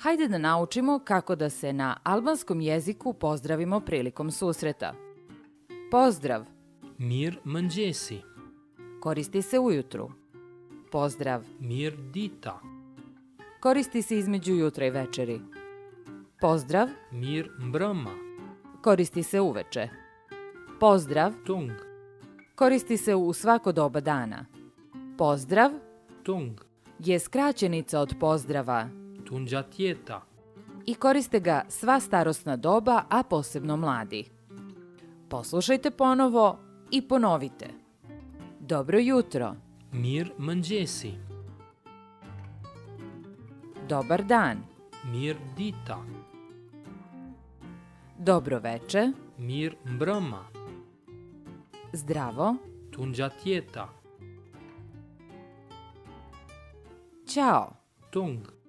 Hajde da naučimo kako da se na albanskom jeziku pozdravimo prilikom susreta. Pozdrav Mirë mëngjesi. koristi se ujutru. Pozdrav Mirë dita. koristi se između jutra i večeri. Pozdrav Mirë mbrëma. koristi se uveče. Pozdrav Tung. koristi se u svako doba dana. Pozdrav Tung. je skraćenica od pozdrava Tungjatjeta. i koriste ga sva starosna doba, a posebno mladi. Poslušajte ponovo i ponovite. Dobro jutro, Mirë mëngjesi. dobar dan, Mirë dita. dobro veče, Mirë mbrëma. zdravo, Tungjatjeta. ćao. Tung.